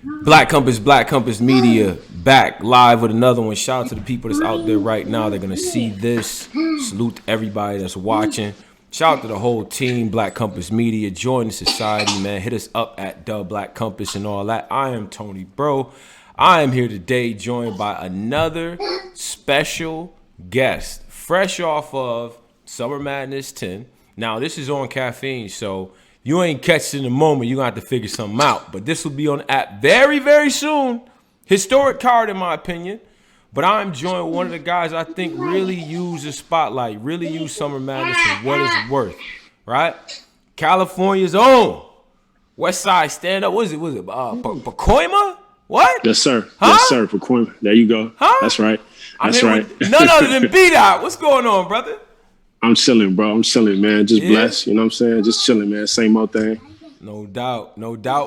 Black Compass Media back live with another one. Shout out to the people that's out there right now. They're gonna see this. Salute to everybody that's watching. Shout out to the whole team, Black Compass Media. Join the society, man. Hit us up at the Black Compass and all that. I am Tony Bro. I am here today joined by another special guest, fresh off of Summer Madness 10. Now, this is on Caffeine, so you ain't catch it in the moment. You're going to have to figure something out. But this will be on the app very, very soon. Historic card, in my opinion. But I'm joined with one of the guys I think really use the spotlight, really use Summer Madness for what it's worth, right? California's own West Side Stand Up. What is it? Pacoima? What? Yes, sir. Huh? Yes, sir. Pacoima. There you go. Huh? That's right. That's right. None other than B Dot. What's going on, brother? I'm chilling, bro. I'm chilling, man. Just blessed. You know what I'm saying? Just chilling, man. Same old thing. No doubt,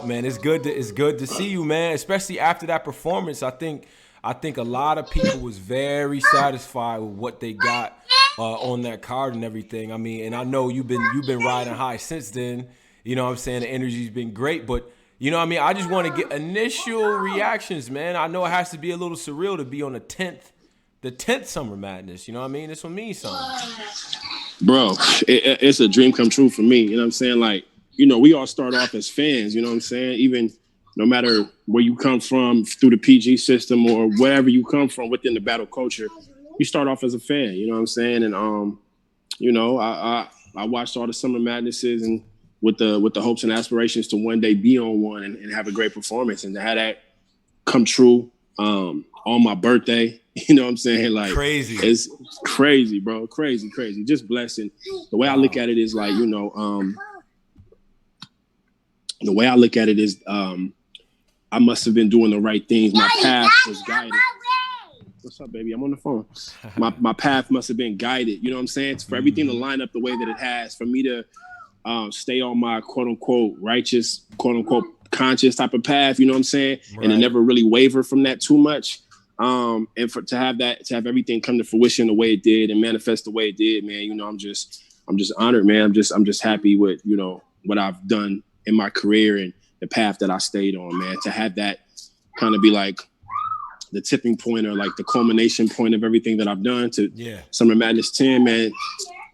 man. It's good to see you, man. Especially after that performance. I think a lot of people was very satisfied with what they got on that card and everything. I mean, and I know you've been riding high since then. You know what I'm saying? The energy's been great, but you know what I mean? I just want to get initial reactions, man. I know it has to be a little surreal to be on the 10th Summer Madness. You know what I mean? This one means something. Bro, it's a dream come true for me. You know what I'm saying? Like, you know, we all start off as fans, you know what I'm saying? Even no matter where you come from through the PG system or wherever you come from within the battle culture, you start off as a fan, you know what I'm saying? And, you know, I watched all the Summer Madnesses and with the hopes and aspirations to one day be on one and have a great performance and to have that come true on my birthday. You know what I'm saying? Like, crazy. It's crazy, bro. Crazy. Just blessing. The way I look at it is like, you know, the way I look at it is I must have been doing the right things. My path was guided. What's up, baby? I'm on the phone. My path must have been guided. You know what I'm saying? For everything to line up the way that it has, for me to stay on my quote unquote righteous, quote unquote conscious type of path, you know what I'm saying? Right. And to never really waver from that too much. And to have everything come to fruition the way it did and manifest the way it did, man, you know, I'm just honored, man. I'm just happy with, you know, what I've done in my career and the path that I stayed on, man. To have that kind of be like the tipping point or like the culmination point of everything that I've done to Summer Madness 10, man.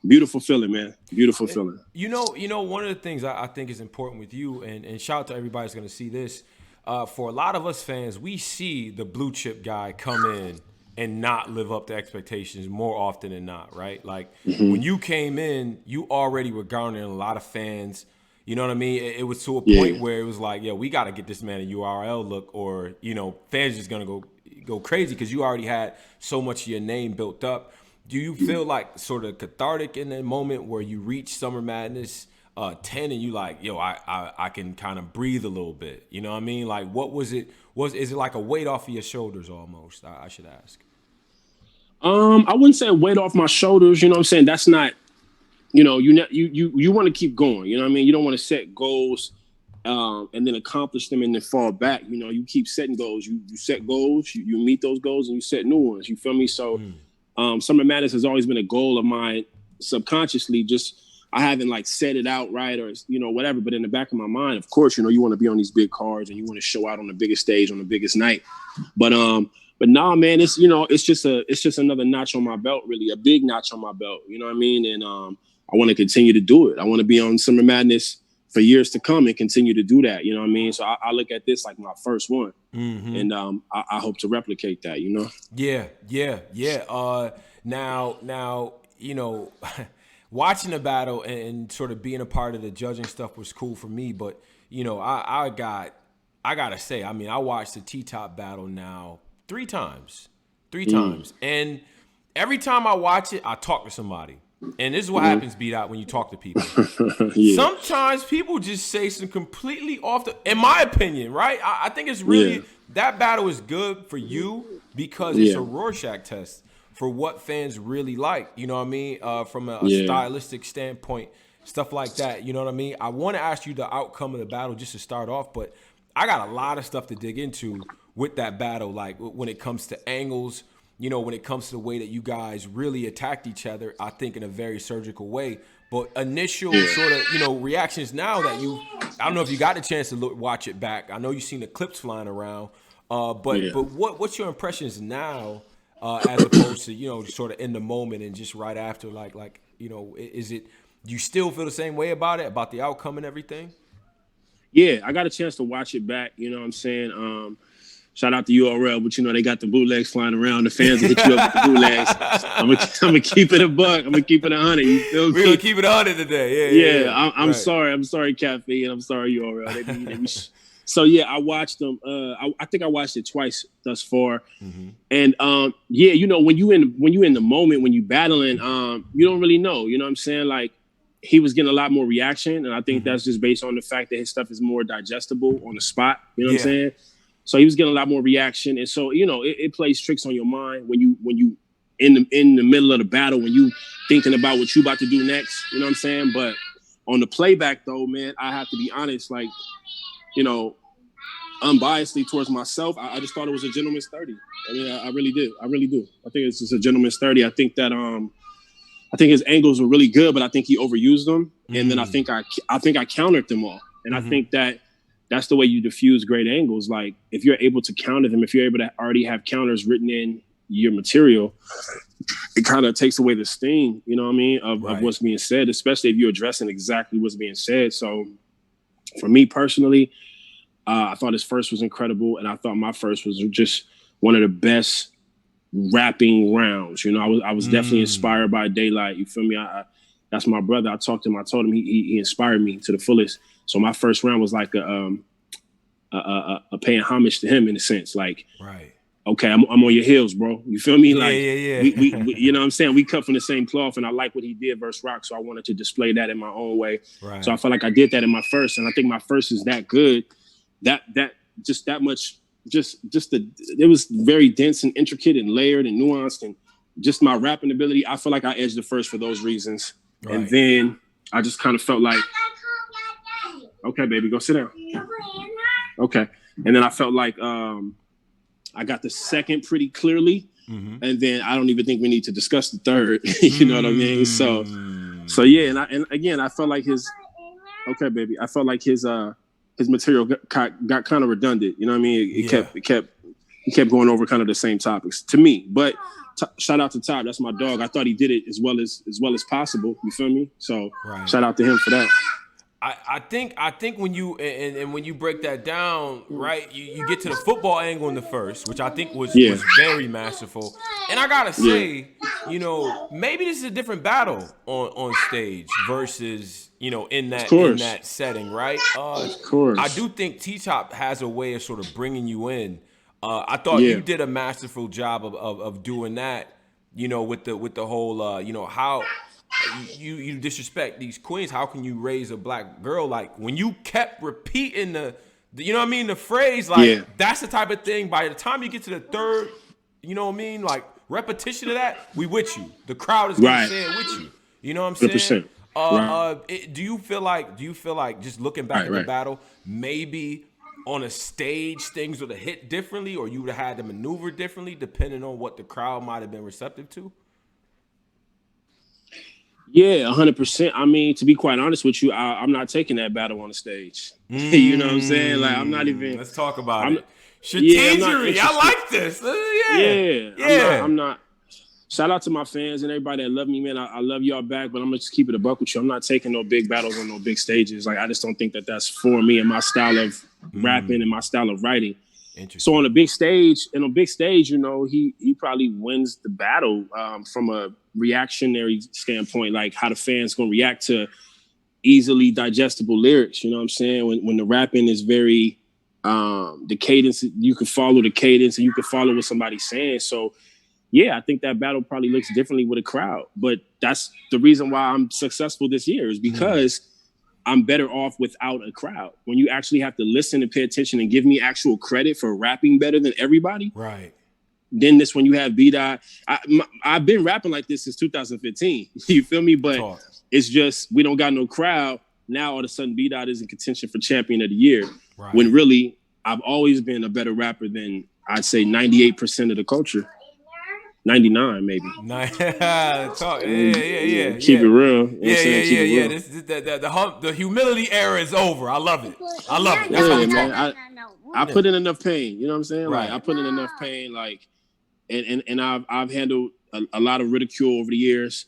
Beautiful feeling, man. Beautiful feeling. You know, one of the things I think is important with you, and shout out to everybody who's going to see this. For a lot of us fans, we see the blue chip guy come in and not live up to expectations more often than not, right? Like when you came in, you already were garnering a lot of fans. You know what I mean? It was to a point where it was like, we got to get this man a URL look, or, you know, fans just going to go crazy because you already had so much of your name built up. Do you feel like sort of cathartic in that moment where you reach Summer Madness 10 and you like, I can kind of breathe a little bit? You know what I mean? Like, what was it? Is it like a weight off of your shoulders almost? I should ask. I wouldn't say a weight off my shoulders. You know what I'm saying? That's not, you know, you want to keep going. You know what I mean? You don't want to set goals and then accomplish them and then fall back. You know, you keep setting goals. You set goals, you meet those goals, and you set new ones. You feel me? So Summer Madness has always been a goal of mine subconsciously. Just I haven't like set it out right or, you know, whatever. But in the back of my mind, of course, you know, you want to be on these big cards and you want to show out on the biggest stage on the biggest night. But nah, man, it's, you know, it's just another notch on my belt, really, a big notch on my belt. You know what I mean? And I want to continue to do it. I want to be on Summer Madness for years to come and continue to do that. You know what I mean? So I look at this like my first one. And I hope to replicate that, you know? Yeah. Now, you know, watching the battle and sort of being a part of the judging stuff was cool for me. But, you know, I gotta say, I mean, I watched the T-Top battle now three times. And every time I watch it, I talk to somebody. And this is what happens, B-Dot, when you talk to people. Sometimes people just say some completely in my opinion, right? I think it's really, that battle is good for you because it's a Rorschach test for what fans really like. You know what I mean? From a stylistic standpoint, stuff like that. You know what I mean? I want to ask you the outcome of the battle just to start off, but I got a lot of stuff to dig into with that battle, like when it comes to angles, you know, when it comes to the way that you guys really attacked each other, I think in a very surgical way. But initial sort of, reactions now that I don't know if you got a chance to watch it back. I know you've seen the clips flying around. But what's your impressions now as opposed to, sort of in the moment and just right after, is it, do you still feel the same way about it, about the outcome and everything? Yeah, I got a chance to watch it back. You know what I'm saying? Shout out to URL, but they got the bootlegs flying around. The fans will hit you up with the bootlegs. I'm gonna keep it a buck. I'm gonna keep it 100. You feel me? We're gonna keep it 100 today. Yeah. I'm right. sorry. I'm sorry, Caffeine. I'm sorry, URL. So yeah, I watched them. I think I watched it twice thus far. Mm-hmm. And when you in the moment, when you battling, you don't really know. You know what I'm saying? Like, he was getting a lot more reaction, and I think that's just based on the fact that his stuff is more digestible on the spot. You know what I'm saying? So he was getting a lot more reaction, and so it plays tricks on your mind when you in the middle of the battle, when you thinking about what you about to do next. You know what I'm saying? But on the playback, though, man, I have to be honest. Like, unbiasedly towards myself, I just thought it was a gentleman's 30. I mean, I really did. I really do. I think it's just a gentleman's 30. I think that I think his angles were really good, but I think he overused them. And then I think I countered them all. And I think that's the way you diffuse great angles. Like, if you're able to counter them, if you're able to already have counters written in your material, it kind of takes away the sting, you know what I mean, of what's being said, especially if you're addressing exactly what's being said. So for me personally, I thought his first was incredible. And I thought my first was just one of the best rapping rounds. I was definitely inspired by Daylight. You feel me? That's my brother. I talked to him. I told him he inspired me to the fullest. So my first round was like a paying homage to him in a sense. Like, okay, I'm on your heels, bro. You feel me? Like, we you know what I'm saying? We cut from the same cloth, and I like what he did versus Rock, so I wanted to display that in my own way. Right. So I felt like I did that in my first, and I think my first is that good, that just that much. It was very dense and intricate and layered and nuanced, and just my rapping ability. I feel like I edged the first for those reasons. Right. And then I just kind of felt like, okay, baby, go sit down. Okay. And then I felt like I got the second pretty clearly. Mm-hmm. And then I don't even think we need to discuss the third. You know what I mean? So yeah. And again, I felt like okay, baby. I felt like his material got kind of redundant. You know what I mean? He kept going over kind of the same topics to me. But shout out to Todd. That's my dog. I thought he did it as well as possible. You feel me? So shout out to him for that. I think when you and when you break that down, right, you get to the football angle in the first, which I think was very masterful. And I gotta say, maybe this is a different battle on stage versus in that setting, right? Of course. I do think T-Top has a way of sort of bringing you in. I thought you did a masterful job of doing that. With the whole how. You disrespect these queens. How can you raise a black girl? Like, when you kept repeating the the phrase, like that's the type of thing. By the time you get to the third, like repetition of that, we with you. The crowd is gonna say it with you. You know what I'm saying? 100%. Do you feel like just looking back at the battle, maybe on a stage things would have hit differently, or you would have had to maneuver differently depending on what the crowd might have been receptive to? Yeah, 100%. I mean, to be quite honest with you, I'm not taking that battle on the stage. You know what I'm saying? Like, I'm not even. Let's talk about it. Strategery. I like this. I'm not. Shout out to my fans and everybody that love me, man. I love y'all back, but I'm gonna just keep it a buck with you. I'm not taking no big battles on no big stages. Like, I just don't think that that's for me and my style of rapping and my style of writing. So on a big stage, he probably wins the battle from a reactionary standpoint, like how the fans gonna react to easily digestible lyrics. You know what I'm saying? When the rapping is very the cadence, you can follow the cadence and you can follow what somebody's saying. So yeah, I think that battle probably looks differently with a crowd. But that's the reason why I'm successful this year, is because I'm better off without a crowd. When you actually have to listen and pay attention and give me actual credit for rapping better than everybody, right? Then this when you have B Dot. I've been rapping like this since 2015. You feel me? But it's just we don't got no crowd. Now all of a sudden B Dot is in contention for champion of the year. Right. When really I've always been a better rapper than I'd say 98% of the culture. 99 maybe. Talk. Yeah. Keep it real. You know what I'm saying? Keep it Yeah. real. The humility era is over. I love it. That's how we man. talk. I put in enough pain. You know what I'm saying? Right. Like I put in enough pain. Like, and I've handled a lot of ridicule over the years.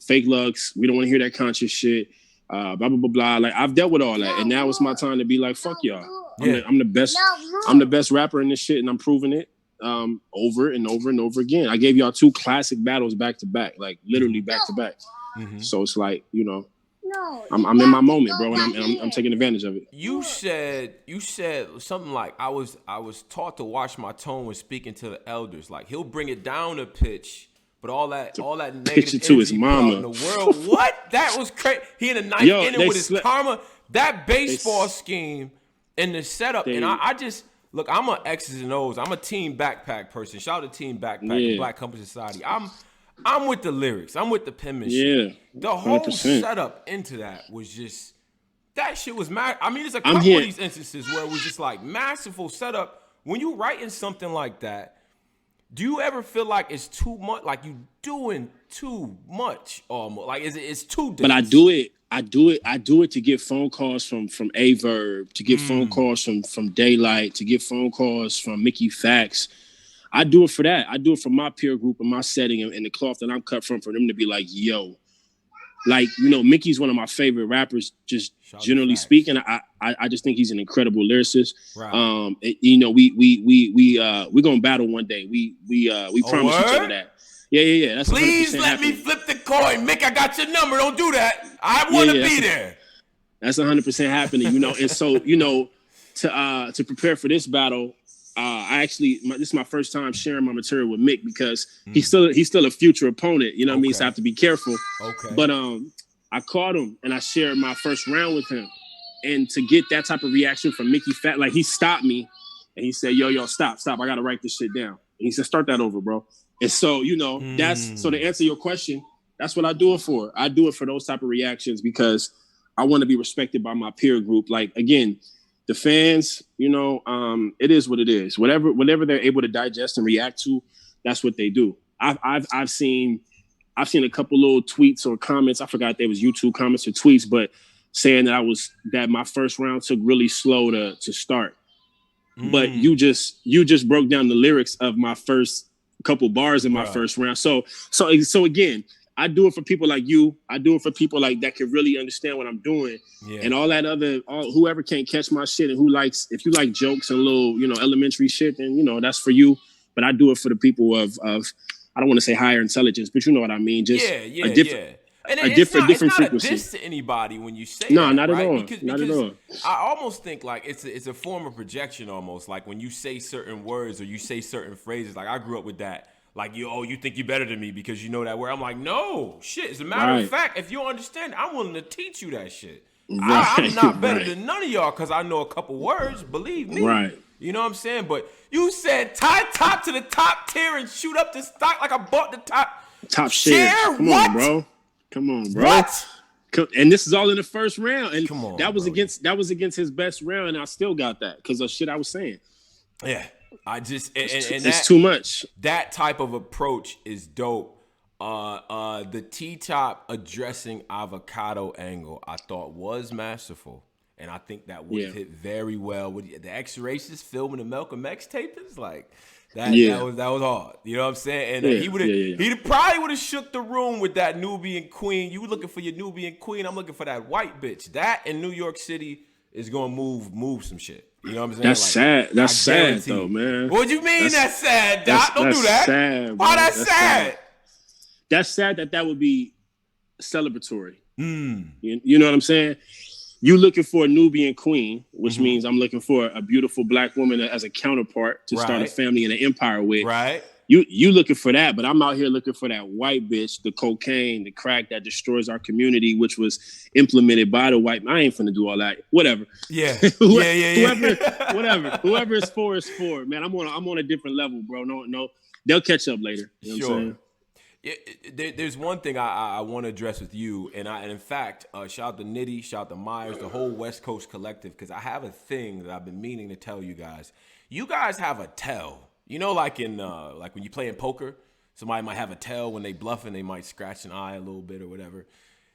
Fake looks. We don't want to hear that conscious shit. Blah blah blah blah. Like I've dealt with all that, and now it's my time to be like, fuck y'all. I'm the best. I'm the best rapper in this shit, and I'm proving it. Over and over and over again. I gave y'all 2 classic battles back to back, like literally back to back. So it's like, you know, I'm in my moment, bro, and I'm taking advantage of it. You said something like I was taught to watch my tone when speaking to the elders. Like he'll bring it down a pitch, but all that negative to his mama in the world. What? That was crazy. He in the ninth inning with his karma. That baseball scheme and the setup, and I just. Look, I'm a X's and O's. I'm a team backpack person. Shout out to Team Backpack, Black Compass Society. I'm with the lyrics. I'm with the penmanship. The whole 100%. Setup into that was just that shit was mad. I mean, there's a couple of these instances where it was just like masterful setup. When you writing something like that, do you ever feel like it's too much? Like you doing too much almost? Like it's too dense? But I do it to get phone calls from A-Verb, to get phone calls from Daylight, to get phone calls from Mickey Fax. I do it for that. I do it for my peer group and my setting and the cloth that I'm cut from, for them to be like, yo, like, you know, Mickey's one of my favorite rappers, just generally speaking. I just think he's an incredible lyricist. Right. You know, we're gonna battle one day. We promise each other that. Yeah. That's please let me flip the coin, Mick. I got your number. Don't do that. I want to be there. That's 100% happening. You know, and so you know, to prepare for this battle, this is my first time sharing my material with Mick because he's still a future opponent. You know what I mean? So I have to be careful. Okay. But I caught him and I shared my first round with him, and to get that type of reaction from Mickey Fat, like he stopped me and he said, "Yo, stop! I gotta write this shit down." And he said, "Start that over, bro." And so, you know, that's so to answer your question, that's what I do it for. I do it for those type of reactions because I want to be respected by my peer group. Like, again, the fans, you know, it is what it is. Whatever they're able to digest and react to, that's what they do. I've seen a couple little tweets or comments. I forgot if they was YouTube comments or tweets, but saying that my first round took really slow to start. But you just broke down the lyrics of my first couple bars in my first round. So again, I do it for people like you. I do it for people like that can really understand what I'm doing. Yeah. And all that whoever can't catch my shit and if you like jokes and little, you know, elementary shit, then, you know, that's for you. But I do it for the people of I don't want to say higher intelligence, but you know what I mean. Just a different And a different it's not frequency. a diss to anybody when you say no, that, not right? at all. Because not at all. I almost think like it's a form of projection almost. Like when you say certain words or you say certain phrases. Like I grew up with that. Like you think you're better than me because you know that word. I'm like, no, shit. As a matter of fact, if you don't understand, I'm willing to teach you that shit. I'm not better than none of y'all because I know a couple words. Believe me. Right. You know what I'm saying? But you said tie top to the top tier and shoot up the stock like I bought the top share. Come on, bro. What? And this is all in the first round, and come on, that was against his best round, and I still got that because of shit I was saying. Yeah, I just it's too much. That type of approach is dope. The T-top addressing avocado angle I thought was masterful, and I think that would have hit very well with the X-Races filming the Malcolm X tapings. Like that was hard. You know what I'm saying? And he probably would have shook the room with that Nubian queen. You looking for your Nubian queen? I'm looking for that white bitch. That in New York City is gonna move some shit. You know what I'm saying? That's sad. That's sad though, man. What do you mean that's sad, Doc? Don't do that. Sad, why that's sad? That's sad that would be celebratory. You know what I'm saying? You looking for a Nubian queen, which means I'm looking for a beautiful black woman as a counterpart to start a family and an empire with. Right. You looking for that, but I'm out here looking for that white bitch, the cocaine, the crack that destroys our community, which was implemented by the white. I ain't finna do all that. Whatever. Yeah. Whoever is for, man. I'm on a different level, bro. No, they'll catch up later. You know what I'm saying? There's one thing I want to address with you, and in fact, shout out to Nitty, shout out to Myers, the whole West Coast collective, because I have a thing that I've been meaning to tell you guys. You guys have a tell. You know, like in like when you play in poker, Somebody might have a tail when they bluffing. They might scratch an eye a little bit or whatever.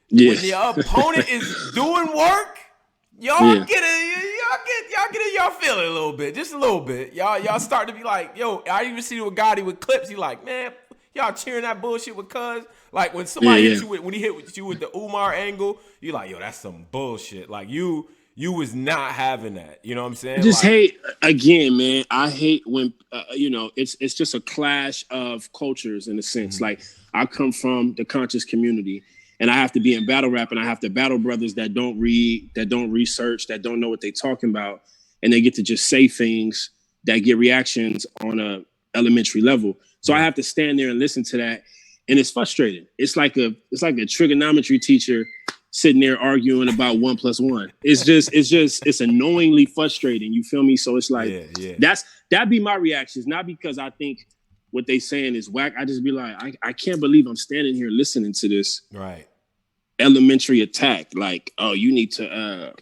Yeah. When your opponent is doing work, y'all get it, y'all feel it a little bit, just a little bit. Y'all start to be like, yo, I even see with Gotti with clips. He like, man, y'all cheering that bullshit with cuz. Like when somebody hit you when he hit you with the Umar angle, you like, yo, that's some bullshit. Like you was not having that. You know what I'm saying? I just hate, again, man. I hate when it's just a clash of cultures in a sense. Like I come from the conscious community, and I have to be in battle rap, and I have to battle brothers that don't read, that don't research, that don't know what they're talking about, and they get to just say things that get reactions on a elementary level. So I have to stand there and listen to that, and it's frustrating. It's like a trigonometry teacher sitting there arguing about 1 + 1. It's annoyingly frustrating. You feel me? So it's like that'd be my reactions, not because I think what they saying is whack. I just be like, I can't believe I'm standing here listening to this elementary attack. Like, oh, you need to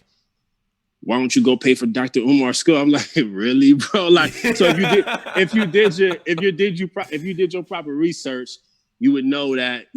why don't you go pay for Dr. Umar's school? I'm like, really, bro? Like, so if you did your proper research, you would know that,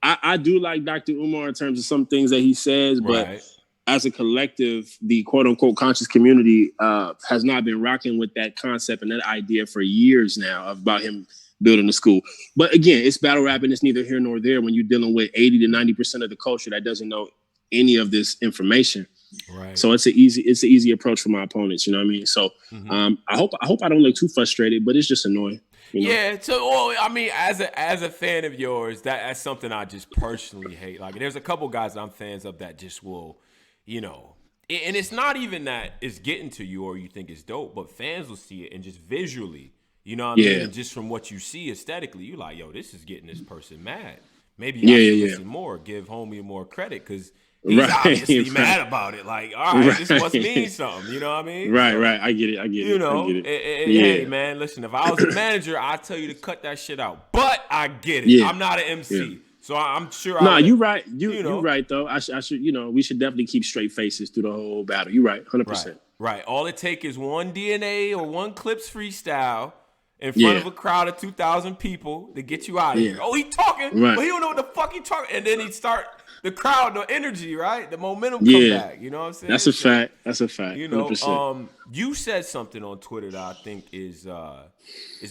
I do like Dr. Umar in terms of some things that he says, but as a collective, the quote unquote conscious community has not been rocking with that concept and that idea for years now about him building a school. But again, it's battle rap and it's neither here nor there when you're dealing with 80 to 90% of the culture that doesn't know any of this information. Right. So it's an easy approach for my opponents. You know what I mean? So I hope I don't look too frustrated, but it's just annoying. Yeah. So I mean, as a fan of yours, that's something I just personally hate. Like, there's a couple guys that I'm fans of that just will, and it's not even that it's getting to you or you think it's dope, but fans will see it and just visually, you know what I mean? And just from what you see aesthetically, you're like, yo, this is getting this person mad. Maybe I should listen more, give homie more credit because he's obviously mad about it. Like, all right, this must mean something. You know what I mean? Right. I get it. Hey, man, listen, if I was a manager, I'd tell you to cut that shit out. But I get it. I'm not an MC. So I'm sure. No, you're right. You're right though. I should. We should definitely keep straight faces through the whole battle. You're right, 100%. Right. All it takes is one DNA or one Clips freestyle in front of a crowd of 2,000 people to get you out of here. Oh, he talking, but he don't know what the fuck he talking. And then he start the crowd, the energy, right? The momentum come back. You know what I'm saying? That's a fact. That's a fact. 100%. You said something on Twitter that I think is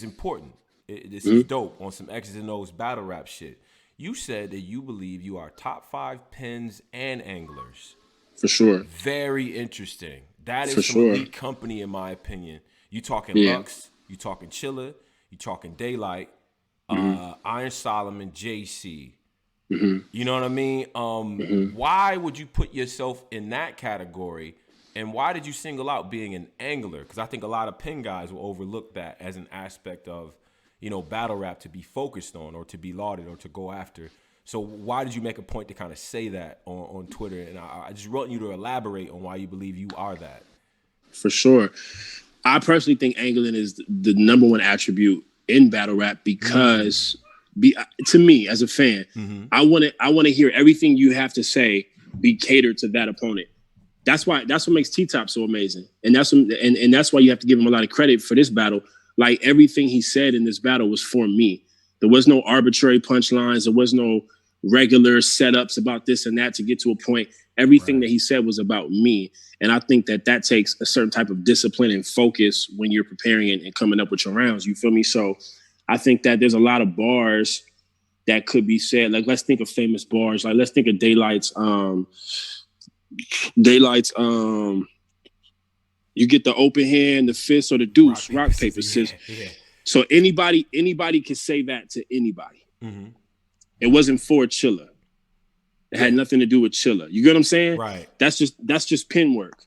important. This is dope on some X's and O's battle rap shit. You said that you believe you are top 5 pins and anglers. For sure. Very interesting. That is some elite company, in my opinion. You talking Lux, you talking Chilla, you talking Daylight, Iron Solomon, JC. You know what I mean? Why would you put yourself in that category? And why did you single out being an angler? Because I think a lot of pin guys will overlook that as an aspect of, battle rap to be focused on or to be lauded or to go after. So why did you make a point to kind of say that on Twitter? And I just want you to elaborate on why you believe you are that. For sure. I personally think angling is the number one attribute in battle rap because to me as a fan, I want to hear everything you have to say be catered to that opponent. That's what makes T-Top so amazing. And that's why you have to give him a lot of credit for this battle. Like everything he said in this battle was for me. There was no arbitrary punchlines. There was no regular setups about this and that to get to a point. Everything that he said was about me. And I think that takes a certain type of discipline and focus when you're preparing and coming up with your rounds. You feel me? So I think that there's a lot of bars that could be said. Like, let's think of famous bars. Like, let's think of Daylight's, you get the open hand, the fist, or the deuce, rock, paper, scissors. Yeah. So anybody can say that to anybody. It wasn't for Chilla. It had nothing to do with Chilla. You get what I'm saying? Right. That's just pen work.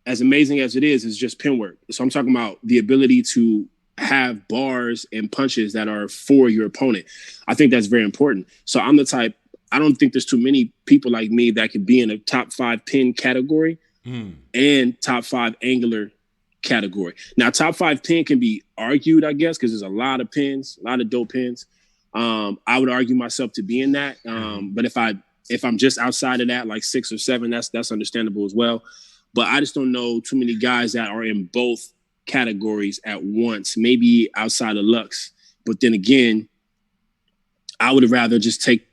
As amazing as it is, it's just pen work. So I'm talking about the ability to have bars and punches that are for your opponent. I think that's very important. So I'm the type, I don't think there's too many people like me that could be in a top 5 pin category and top 5 angler category. Now, top 5 pin can be argued, I guess, because there's a lot of pins, a lot of dope pins. I would argue myself to be in that. But if I'm just outside of that, like 6 or 7, that's understandable as well. But I just don't know too many guys that are in both categories at once. Maybe outside of Lux, But then again, I would rather just take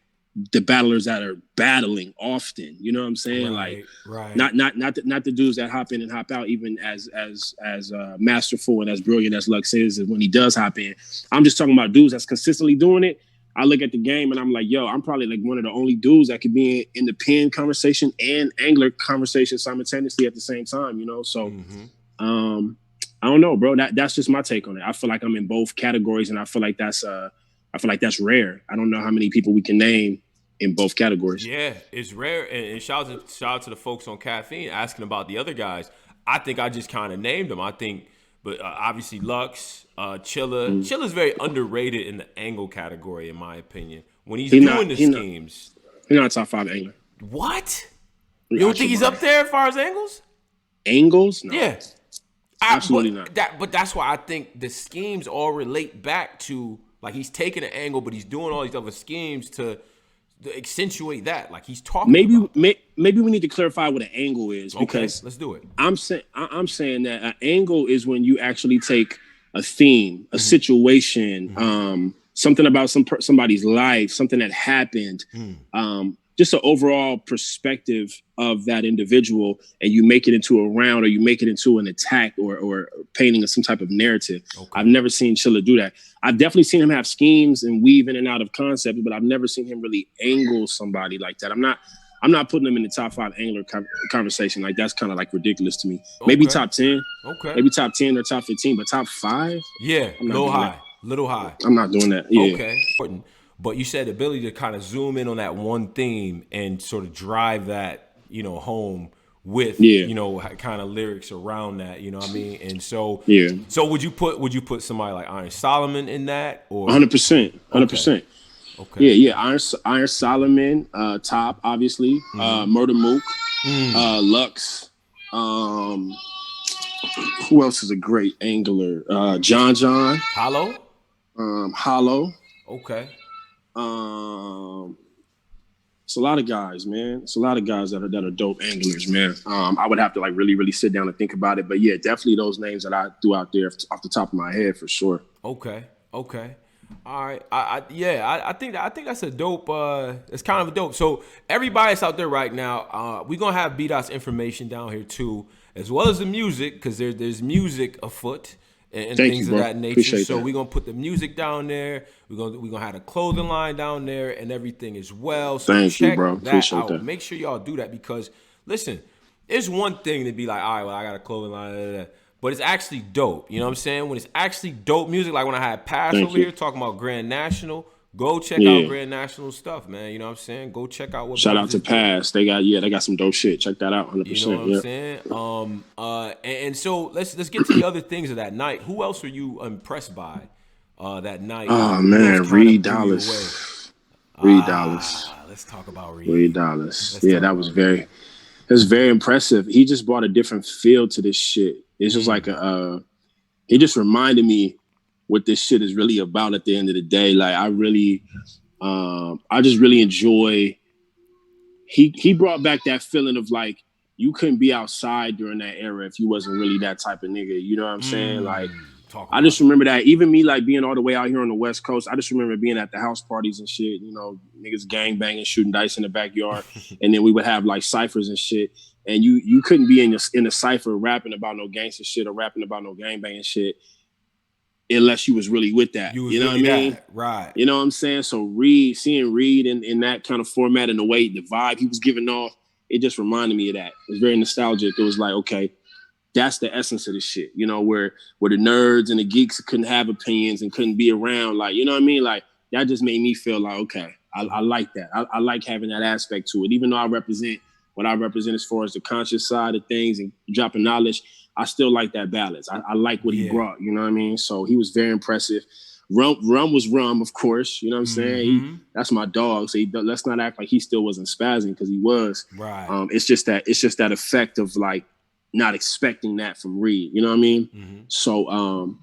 the battlers that are battling often. You know what I'm saying? Right. Not the dudes that hop in and hop out, even as masterful and as brilliant as Lux is when he does hop in. I'm just talking about dudes that's consistently doing it. I look at the game and I'm like, yo, I'm probably like one of the only dudes that could be in the pen conversation and angler conversation simultaneously at the same time, you know? So, I don't know, bro. That's just my take on it. I feel like I'm in both categories, and I feel like that's rare. I don't know how many people we can name in both categories. Yeah, it's rare. And shout out to the folks on Caffeine asking about the other guys. I think I just kind of named them. I think, but obviously Lux, Chilla. Chilla's very underrated in the angle category, in my opinion. When he's doing the schemes, he's not a top 5 angler. What? You don't think he's up there as far as angles? Angles? No. Yeah. Absolutely not. But that's why I think the schemes all relate back to, like, he's taking an angle, but he's doing all these other schemes to accentuate that. Like, he's talking. Maybe we need to clarify what an angle is, because let's do it. I'm saying that an angle is when you actually take a theme, a situation, something about somebody's life, something that happened, just an overall perspective of that individual, and you make it into a round, or you make it into an attack, or painting some type of narrative. I've never seen Chilla do that. I've definitely seen him have schemes and weave in and out of concepts, but I've never seen him really angle somebody like that. I'm not putting him in the top 5 angler conversation. Like, that's kind of like ridiculous to me. Maybe top 10. Maybe top 10 or top 15, but top 5? Yeah, little high. I'm not doing that. Yeah. Okay. But you said the ability to kind of zoom in on that one theme and sort of drive that, home with, kind of lyrics around that, you know what I mean? And so, So would you put somebody like Iron Solomon in that, or 100%? Okay. Yeah. Iron Solomon, top, obviously. Murder Mook, Lux. Who else is a great angler? John. Hollow. Hollow. Okay. It's a lot of guys, man. It's a lot of guys that are dope anglers, man. I would have to like really, really sit down and think about it. But yeah, definitely those names that I threw out there off the top of my head, for sure. Okay. All right. I think that's a dope. It's kind of a dope. So everybody that's out there right now, we're gonna have B Dot's information down here too, as well as the music, because there's music afoot and things of that nature. Appreciate so that. we're gonna put the music down there. We're gonna have a clothing line down there and everything as well. So Thank check you, bro. that Appreciate out. that. Make sure y'all do that, because listen, it's one thing to be like, all right, well, I got a clothing line, but it's actually dope. You know what I'm saying? When it's actually dope music, like when I had Pass over here talking about Grand National, go check out Grand National stuff, man. You know what I'm saying? Go check out what. Shout out to Pass. They got some dope shit. Check that out. 100%. You know what I'm saying? And so let's get to the other things of that night. Who else were you impressed by that night? Oh man, Reed Dallas. Let's talk about Reed. Reed Dallas. That was very impressive. He just brought a different feel to this shit. It's just like he just reminded me what this shit is really about at the end of the day. Like, I just really enjoy. He brought back that feeling of like, you couldn't be outside during that era if you wasn't really that type of nigga. You know what I'm saying? Like, I just remember that. Even me, like, being all the way out here on the West Coast, I just remember being at the house parties and shit, niggas gang banging, shooting dice in the backyard. And then we would have like ciphers and shit. And you couldn't be in a cipher rapping about no gangster shit or rapping about no gang banging shit unless you was really with that. You know what I mean? Right. You know what I'm saying? So seeing Reed in that kind of format and the way, the vibe he was giving off, it just reminded me of that. It was very nostalgic. It was like, okay, that's the essence of this shit, where the nerds and the geeks couldn't have opinions and couldn't be around. Like, you know what I mean? Like, that just made me feel like, okay, I like that. I like having that aspect to it. Even though I represent what I represent as far as the conscious side of things and dropping knowledge, I still like that balance. I like what he brought, you know what I mean? So he was very impressive. Rum was Rum, of course, you know what I'm saying? That's my dog. So let's not act like he still wasn't spazzing, because he was. Right. It's just that effect of like not expecting that from Reed, you know what I mean? So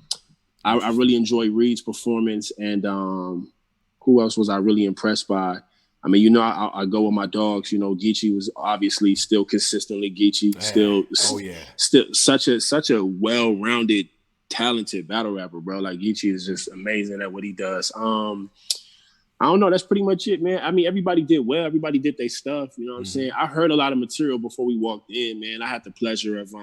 I really enjoyed Reed's performance. And who else was I really impressed by? I mean, I go with my dogs. Geechee was obviously still consistently Geechee. Still such a well-rounded talented battle rapper, bro. Like Geechee is just amazing at what he does. I don't know. That's pretty much it, man. I mean, everybody did well. Everybody did their stuff. You know what I'm saying? I heard a lot of material before we walked in, man. I had the pleasure of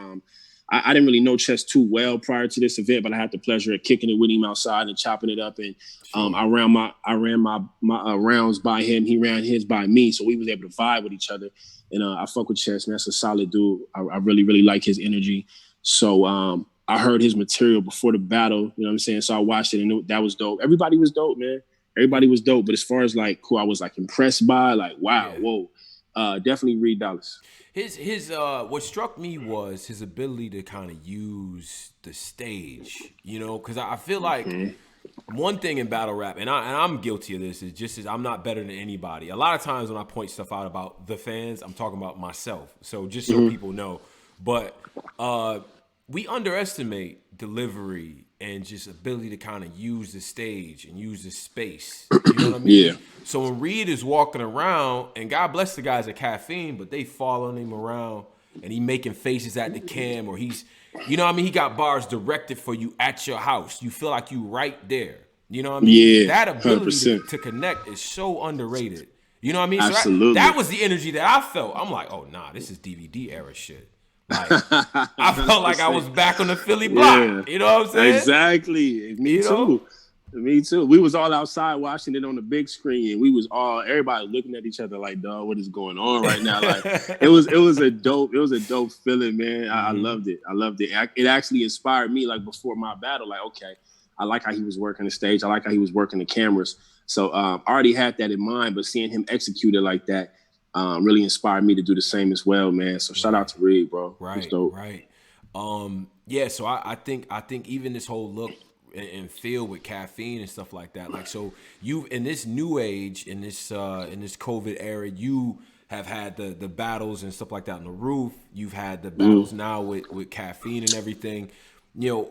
I didn't really know Chess too well prior to this event, but I had the pleasure of kicking it with him outside and chopping it up. And I ran my rounds by him. He ran his by me, so we was able to vibe with each other. And I fuck with Chess, man. That's a solid dude. I really, really like his energy. So I heard his material before the battle. You know what I'm saying? So I watched it, and that was dope. Everybody was dope, man. Everybody was dope. But as far as like who I was like impressed by, like wow, whoa, definitely Reed Dallas. His what struck me was his ability to kind of use the stage, you know, because I feel like one thing in battle rap, and I'm guilty of this, is just as I'm not better than anybody. A lot of times when I point stuff out about the fans, I'm talking about myself. So just so people know, but we underestimate delivery and just ability to kind of use the stage and use the space. You know what I mean? Yeah. So when Reed is walking around, and God bless the guys at Caffeine, but they following him around and he making faces at the cam, or he's, you know what I mean? He got bars directed for you at your house. You feel like you right there. You know what I mean? Yeah, that ability 100%. to connect is so underrated. You know what I mean? Absolutely. So that was the energy that I felt. I'm like, oh, nah, this is DVD era shit. Like, I felt like I was back on the Philly block. Yeah. You know what I'm saying? Exactly. Me too. Me too. We was all outside watching it on the big screen, and we was all everybody looking at each other like, dog, what is going on right now? Like it was a dope feeling, man. I loved it. It actually inspired me like before my battle, like, okay, I like how he was working the stage. I like how he was working the cameras. So I already had that in mind, but seeing him execute it like that really inspired me to do the same as well, man. So shout out to Reed, bro. Right. Yeah, so I think even this whole look and feel with Caffeine and stuff like that. Like, so you in this new age, in this COVID era, you have had the battles and stuff like that on the roof. You've had the battles now with Caffeine and everything. You know,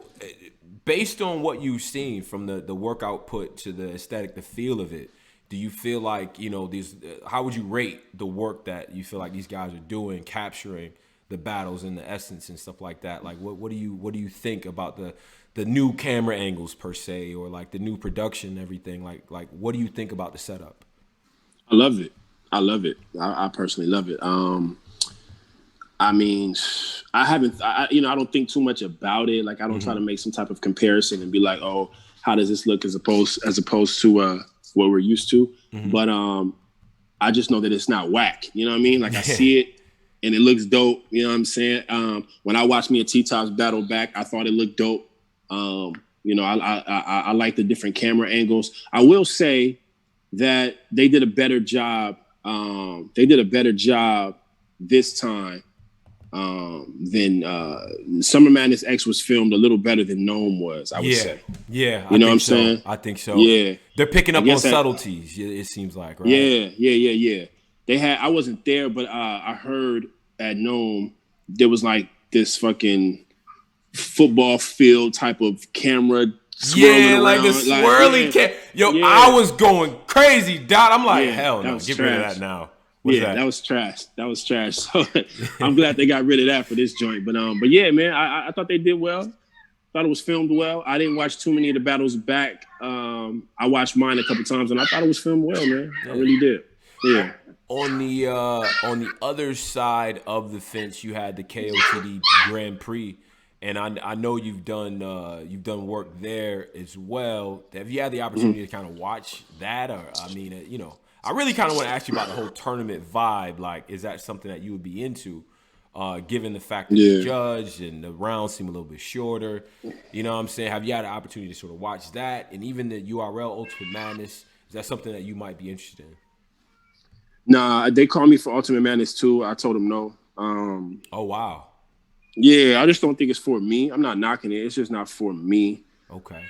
based on what you've seen from the work output to the aesthetic, the feel of it, do you feel like, you know, these? How would you rate the work that you feel like these guys are doing, capturing the battles and the essence and stuff like that? Like, what do you think about the new camera angles per se, or like the new production and everything? Like what do you think about the setup? I love it. I personally love it. I mean, I don't think too much about it. Like, I don't try to make some type of comparison and be like, oh, how does this look as opposed to what we're used to. But I just know that it's not whack. You know what I mean? Like, I see it and it looks dope. You know what I'm saying? When I watched me and T-Top's battle back, I thought it looked dope. You know, I like the different camera angles. I will say that they did a better job. This time than Summer Madness X was filmed a little better than Gnome was, I would say. Yeah. You know what I'm saying? I think so. Yeah. They're picking up on subtleties, it seems like, right? Yeah. I wasn't there, but I heard at Gnome there was like this fucking football field type of camera swirling like around. the swirly I was going crazy, Dot. I'm like, hell no, get rid of that now. That was trash. So I'm glad they got rid of that for this joint. But yeah, man, I thought they did well. Thought it was filmed well. I didn't watch too many of the battles back. I watched mine a couple times, and I thought it was filmed well, man. I really did. Yeah. On the other side of the fence, you had the KOTD Grand Prix, and I know you've done work there as well. Have you had the opportunity to kind of watch that, or I mean, you know? I really kind of want to ask you about the whole tournament vibe. Like, is that something that you would be into, given the fact that you judged and the rounds seem a little bit shorter? You know what I'm saying? Have you had an opportunity to sort of watch that? And even the URL Ultimate Madness, is that something that you might be interested in? Nah, they called me for Ultimate Madness too. I told them no. Oh, wow. Yeah, I just don't think it's for me. I'm not knocking it. It's just not for me. Okay.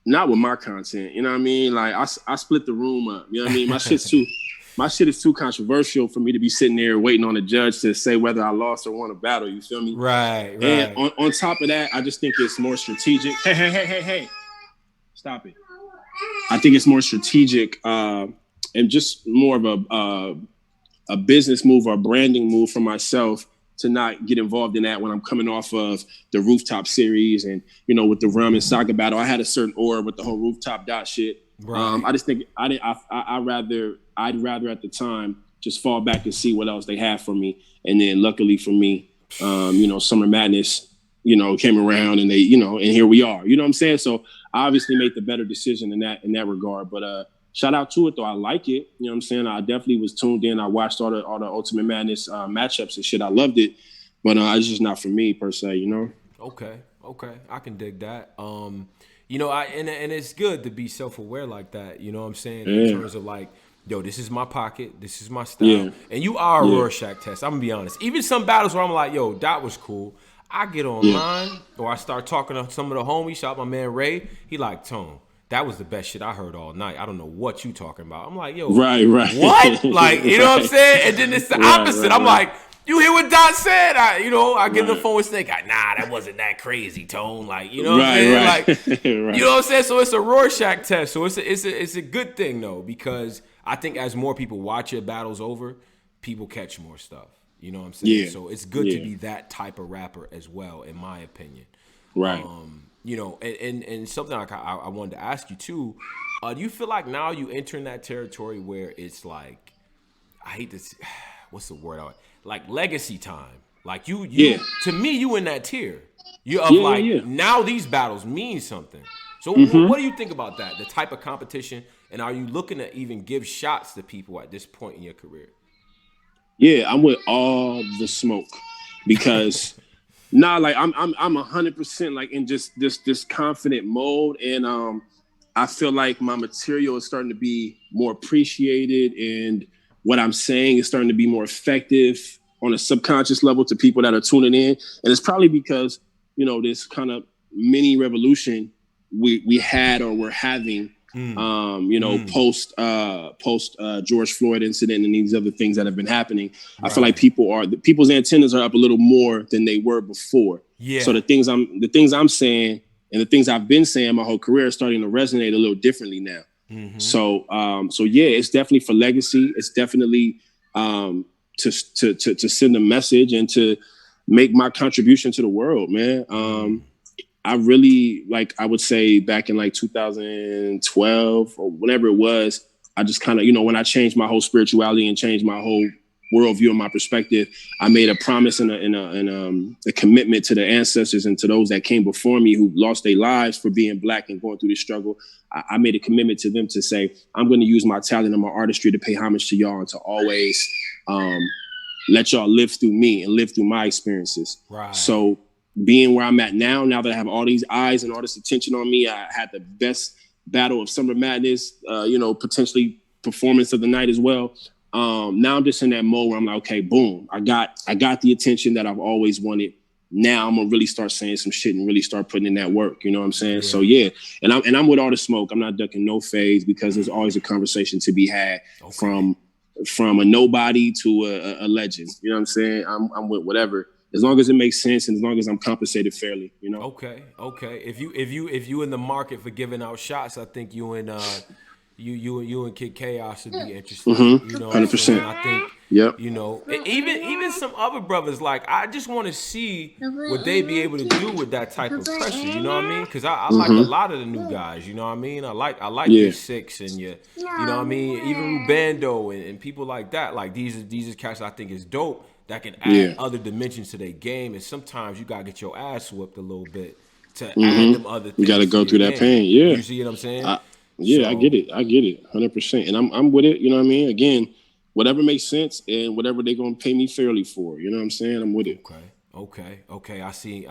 Not with my content, you know what I mean? Like, I split the room up, you know what I mean? My shit is too controversial for me to be sitting there waiting on a judge to say whether I lost or won a battle, you feel me? Right. And on top of that, I just think it's more strategic. Hey. Stop it. I think it's more strategic and just more of a business move or a branding move for myself to not get involved in that when I'm coming off of the Rooftop series and, you know, with the Rum and Saga battle. I had a certain aura with the whole Rooftop dot shit. Right. I just think I'd rather at the time just fall back and see what else they have for me. And then luckily for me, you know, Summer Madness, you know, came around and they, you know, and here we are. You know what I'm saying? So I obviously made the better decision in that regard. But shout out to it though. I like it. You know what I'm saying? I definitely was tuned in. I watched all the Ultimate Madness matchups and shit. I loved it. But it's just not for me per se, you know? Okay. I can dig that. You know, and it's good to be self-aware like that, you know what I'm saying? In terms of like, yo, this is my pocket, this is my style. Yeah. And you are a Rorschach test, I'm gonna be honest. Even some battles where I'm like, yo, that was cool. I get online or I start talking to some of the homies, shout out my man Ray, he like, Tone, that was the best shit I heard all night. I don't know what you talking about. I'm like, yo, right. What? Like, you know what I'm saying? And then it's the opposite. I'm like, you hear what Dot said? I get the phone with Snake. Nah, that wasn't that crazy, Tone. Like, you know what I'm saying? Like, you know what I'm saying? So it's a Rorschach test. So it's a good thing though, because I think as more people watch your battles over, people catch more stuff. You know what I'm saying? Yeah. So it's good to be that type of rapper as well, in my opinion. Right. You know, and something like I wanted to ask you too. Do you feel like now you entering that territory where it's like, I hate this, what's the word? Like legacy time. Like you to me, you in that tier. You're now these battles mean something. So what do you think about that? The type of competition, and are you looking to even give shots to people at this point in your career? Yeah, I'm with all the smoke because like I'm 100% like in just this confident mode, and I feel like my material is starting to be more appreciated, and what I'm saying is starting to be more effective on a subconscious level to people that are tuning in. And it's probably because, you know, this kind of mini revolution we had or we're having, you know, post George Floyd incident and these other things that have been happening. Right. I feel like people's antennas are up a little more than they were before. Yeah. So the things I'm saying and the things I've been saying my whole career are starting to resonate a little differently now. Mm-hmm. So yeah, it's definitely for legacy. It's definitely to send a message and to make my contribution to the world, man. I really, like, I would say back in like 2012 or whenever it was, I just kind of, you know, when I changed my whole spirituality and changed my whole worldview and my perspective, I made a promise and a commitment to the ancestors and to those that came before me who lost their lives for being Black and going through this struggle. I made a commitment to them to say, I'm going to use my talent and my artistry to pay homage to y'all and to always let y'all live through me and live through my experiences. Right. So being where I'm at now that I have all these eyes and all this attention on me, I had the best battle of Summer Madness, you know, potentially performance of the night as well. Now I'm just in that mode where I'm like, okay, boom, I got the attention that I've always wanted. Now I'm gonna really start saying some shit and really start putting in that work. You know what I'm saying? Yeah. So yeah, and I'm with all the smoke. I'm not ducking no phase because there's always a conversation to be had from a nobody to a legend. You know what I'm saying? I'm with whatever, as long as it makes sense and as long as I'm compensated fairly. You know? Okay. If you in the market for giving out shots, I think you and Kid Chaos would be interested. Mm-hmm. You know, 100%. I think. Yep. You know, even some other brothers, like, I just want to see what they be able to do with that type of pressure. You know what I mean? Because I like a lot of the new guys. You know what I mean? I like D6 and you know what I mean? Even Rubando and people like that. Like these are cats I think is dope that can add other dimensions to their game. And sometimes you gotta get your ass whooped a little bit to add them other things. You gotta go through that pain. Yeah. You see what I'm saying? I get it. 100%. And I'm with it. You know what I mean? Again, whatever makes sense and whatever they're going to pay me fairly for. You know what I'm saying? I'm with it. Okay. I see.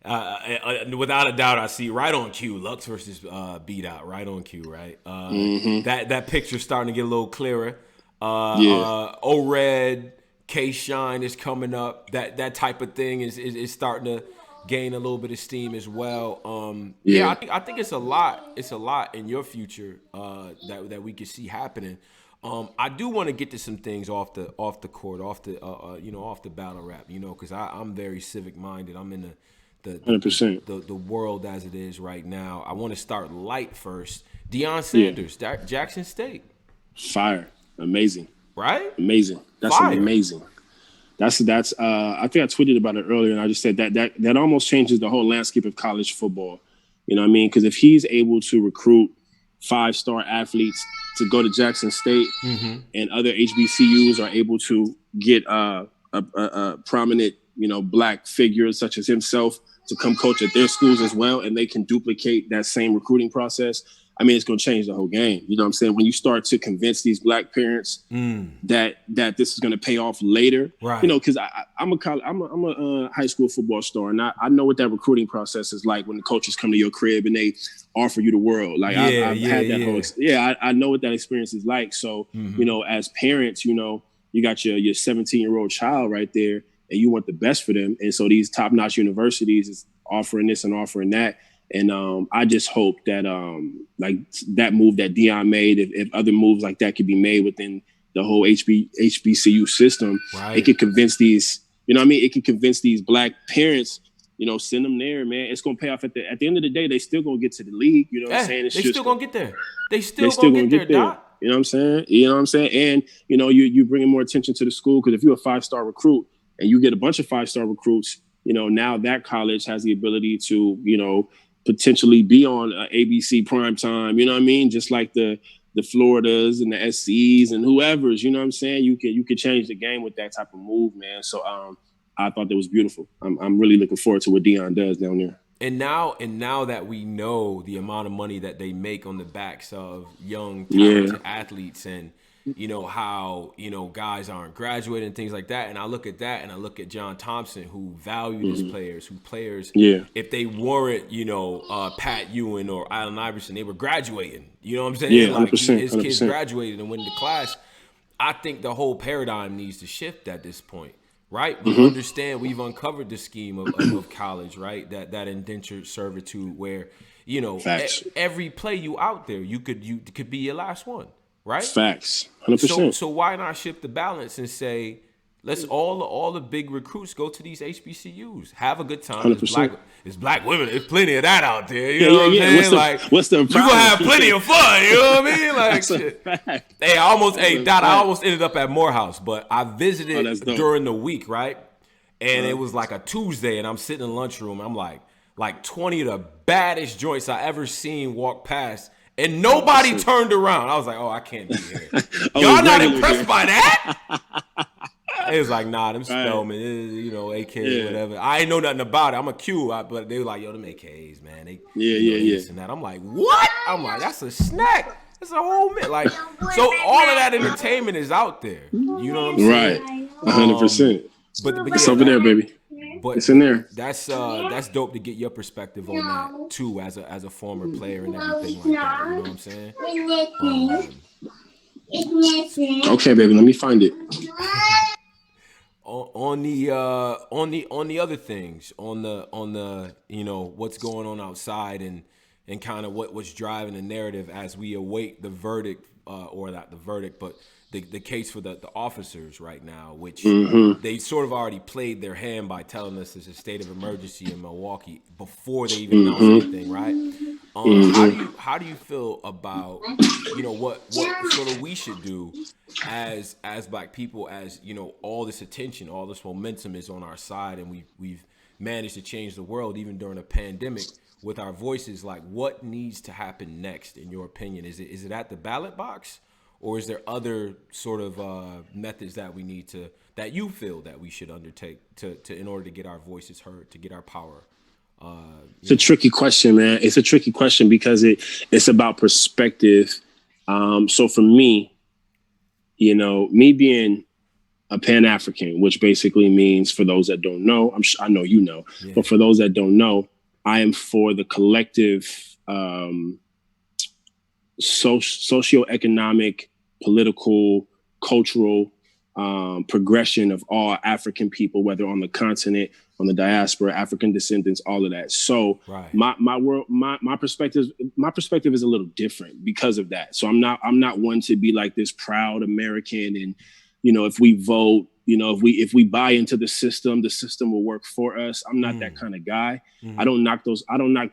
Without a doubt, I see right on cue. Lux versus B Dot. Right on cue, right? That picture's starting to get a little clearer. O-Red, K-Shine is coming up. That type of thing is starting to gain a little bit of steam as well. I think it's a lot. It's a lot in your future that we could see happening. I do want to get to some things off the court, off the battle rap, you know, because I'm very civic minded. I'm in the 100%. The world as it is right now. I want to start light first. Deion Sanders, Jackson State. Fire. Amazing. Right? Amazing. That's Fire. Amazing. That's I think I tweeted about it earlier, and I just said that almost changes the whole landscape of college football. You know what I mean? Because if he's able to recruit 5-star athletes to go to Jackson State, and other HBCUs are able to get a prominent, black figures such as himself to come coach at their schools as well, and they can duplicate that same recruiting process, I mean, it's going to change the whole game. You know what I'm saying? When you start to convince these black parents that this is going to pay off later, right? Because I'm a high school football star, and I know what that recruiting process is like when the coaches come to your crib and they offer you the world. Like I've had that whole, I know what that experience is like. So as parents, you got your 17-year-old child right there, and you want the best for them, and so these top-notch universities is offering this and offering that. And I just hope that like that move that Deion made, if other moves like that could be made within the whole HBCU system, it could convince these, it could convince these black parents, send them there, man. It's gonna pay off at the end of the day. They still gonna get to the league. You know what I'm saying? They still gonna get there. They still gonna get there, Doc. You know what I'm saying? You know what I'm saying? And you bringing more attention to the school, because if you're a 5-star recruit and you get a bunch of 5-star recruits, now that college has the ability to, potentially be on ABC primetime, you know what I mean? Just like the Floridas and the SCs and whoever's, you know what I'm saying? You could change the game with that type of move, man. So I thought that was beautiful. I'm really looking forward to what Deion does down there. And now that we know the amount of money that they make on the backs of young talented athletes, and how guys aren't graduating and things like that, and I look at that and I look at John Thompson, who valued his players, if they weren't Pat Ewing or Allen Iverson, they were graduating. You know what I'm saying? Like 100%, his 100%. kids graduated and went to class. I think the whole paradigm needs to shift at this point. Right, we understand. We've uncovered the scheme of college, right? That indentured servitude, where every play you out there, you could be your last one, right? Facts, 100%. So why not shift the balance and say, let's all the big recruits go to these HBCUs, have a good time. It's black women. There's plenty of that out there. You know what I'm saying? What's the you gonna have plenty of fun. You know what I mean? Like, That's shit. a fact. I almost ended up at Morehouse, but I visited during the week, right? And it was like a Tuesday, and I'm sitting in the lunchroom. I'm like 20 of the baddest joints I ever seen walk past, and nobody turned around. I was like, oh, I can't be here. Y'all not impressed by that? It was like, nah, them Spellman, AK, whatever. I ain't know nothing about it. I'm a Q, but they were like, yo, them AKs, man. They this and that. I'm like, what? I'm like, that's a snack. That's a whole minute. Like, so all of that entertainment is out there. You know what I'm saying? Right, 100%. But it's over there, baby. But it's in there. That's dope to get your perspective on that too, as a former player and everything like that. You know what I'm saying? Okay, baby, let me find it. On the other things, on the what's going on outside and kind of what's driving the narrative as we await the verdict, or not the verdict, but the case for the officers right now, which they sort of already played their hand by telling us there's a state of emergency in Milwaukee before they even announced anything, right? How do you feel about what sort of we should do as black people, as all this attention, all this momentum is on our side, and we've managed to change the world even during a pandemic with our voices. Like, what needs to happen next, in your opinion? Is it at the ballot box, or is there other sort of methods that we need that you feel that we should undertake to in order to get our voices heard, to get our power? It's a tricky question, man. It's a tricky question because it's about perspective. So for me, me being a Pan-African, which basically means, for those that don't know, I know you know, but for those that don't know, I am for the collective socioeconomic, political, cultural progression of all African people, whether on the continent, on the diaspora, African descendants, all of that. So my perspective is a little different because of that. So I'm not one to be like this proud American, and if we vote, if we buy into the system will work for us. I'm not that kind of guy. I don't knock